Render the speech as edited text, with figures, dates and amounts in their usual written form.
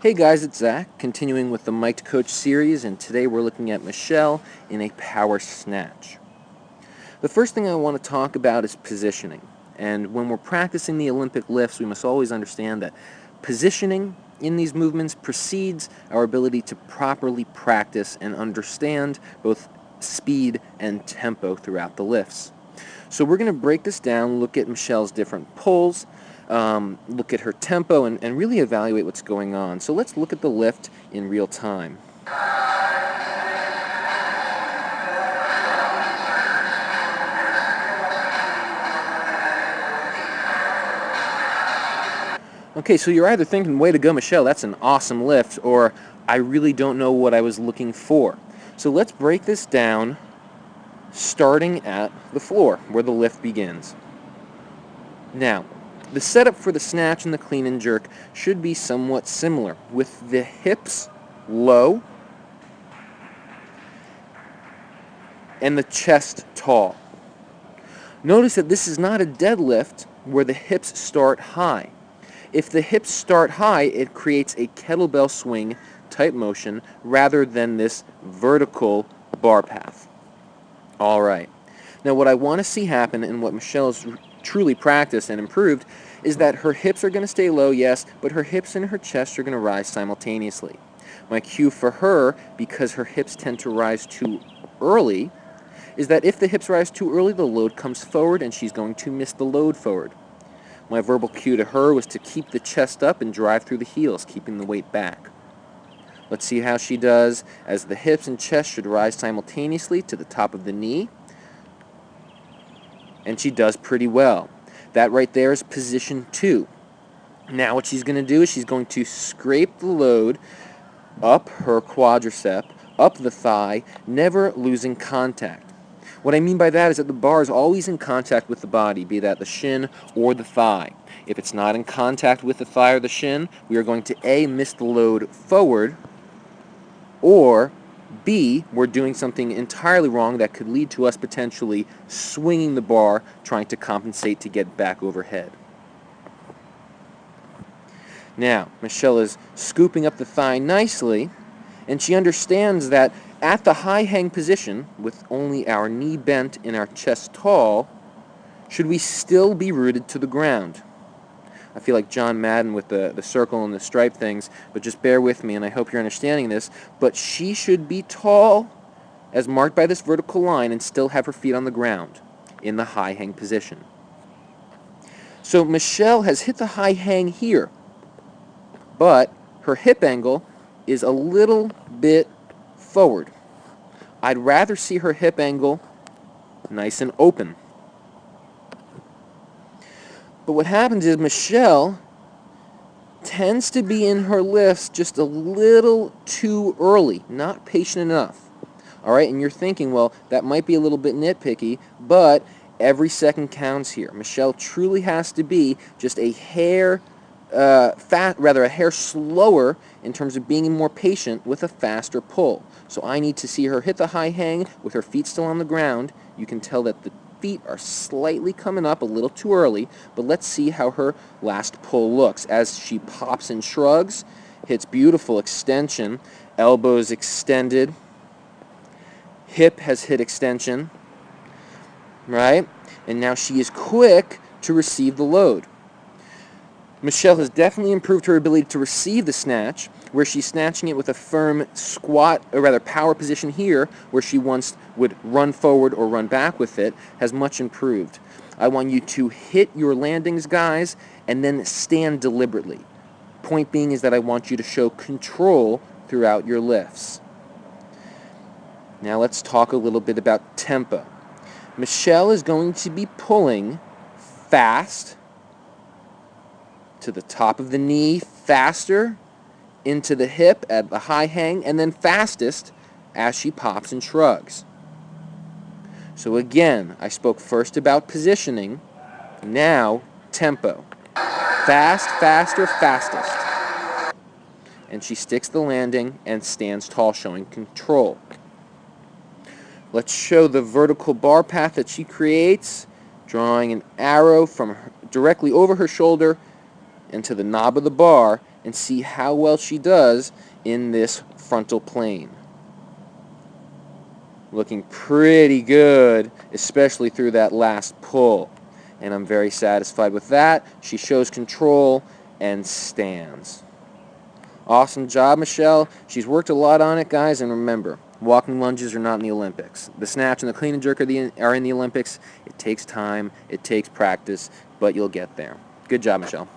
Hey guys, it's Zach, continuing with the Mic'd Coach series, and today we're looking at Michele in a power snatch. The first thing I want to talk about is positioning, and when we're practicing the Olympic lifts, we must always understand that positioning in these movements precedes our ability to properly practice and understand both speed and tempo throughout the lifts. So we're going to break this down, look at Michele's different pulls, look at her tempo, and really evaluate what's going on. So let's look at the lift in real time. Okay, so you're either thinking, way to go, Michele, that's an awesome lift, or I really don't know what I was looking for. So let's break this down, starting at the floor, where the lift begins. Now, the setup for the snatch and the clean and jerk should be somewhat similar, with the hips low and the chest tall. Notice that this is not a deadlift where the hips start high. If the hips start high, it creates a kettlebell swing type motion rather than this vertical bar path. All right. Now what I want to see happen, and what Michele has truly practiced and improved, is that her hips are going to stay low, yes, but her hips and her chest are going to rise simultaneously. My cue for her, because her hips tend to rise too early, is that if the hips rise too early, the load comes forward and she's going to miss the load forward. My verbal cue to her was to keep the chest up and drive through the heels, keeping the weight back. Let's see how she does, as the hips and chest should rise simultaneously to the top of the knee. And she does pretty well. That right there is position 2. Now what she's going to do is she's going to scrape the load up her quadricep, up the thigh, never losing contact. What I mean by that is that the bar is always in contact with the body, be that the shin or the thigh. If it's not in contact with the thigh or the shin, we are going to A, miss the load forward, or B, we're doing something entirely wrong that could lead to us potentially swinging the bar, trying to compensate to get back overhead. Now, Michele is scooping up the thigh nicely, and she understands that at the high hang position, with only our knee bent and our chest tall, should we still be rooted to the ground? I feel like John Madden with the circle and the stripe things, but just bear with me, and I hope you're understanding this. But she should be tall, as marked by this vertical line, and still have her feet on the ground in the high hang position. So Michele has hit the high hang here, but her hip angle is a little bit forward. I'd rather see her hip angle nice and open. But what happens is Michele tends to be in her lifts just a little too early, not patient enough. All right, and you're thinking, well, that might be a little bit nitpicky, but every second counts here. Michele truly has to be just a hair a hair slower in terms of being more patient with a faster pull. So I need to see her hit the high hang with her feet still on the ground. You can tell that the feet are slightly coming up a little too early, but let's see how her last pull looks as she pops and shrugs, hits beautiful extension, elbows extended, hip has hit extension, right? And now she is quick to receive the load. Michele has definitely improved her ability to receive the snatch, where she's snatching it with a firm squat, or rather power position here, where she once would run forward or run back with it, has much improved. I want you to hit your landings, guys, and then stand deliberately. Point being is that I want you to show control throughout your lifts. Now let's talk a little bit about tempo. Michele is going to be pulling fast to the top of the knee, faster into the hip at the high hang, and then fastest as she pops and shrugs. So again, I spoke first about positioning, now tempo. Fast, faster, fastest. And she sticks the landing and stands tall, showing control. Let's show the vertical bar path that she creates, drawing an arrow from directly over her shoulder into the knob of the bar, and see how well she does in this frontal plane. Looking pretty good, especially through that last pull. And I'm very satisfied with that. She shows control and stands. Awesome job, Michele. She's worked a lot on it, guys, and remember, walking lunges are not in the Olympics. The snatch and the clean and jerk are in the Olympics. It takes time, it takes practice, but you'll get there. Good job, Michele.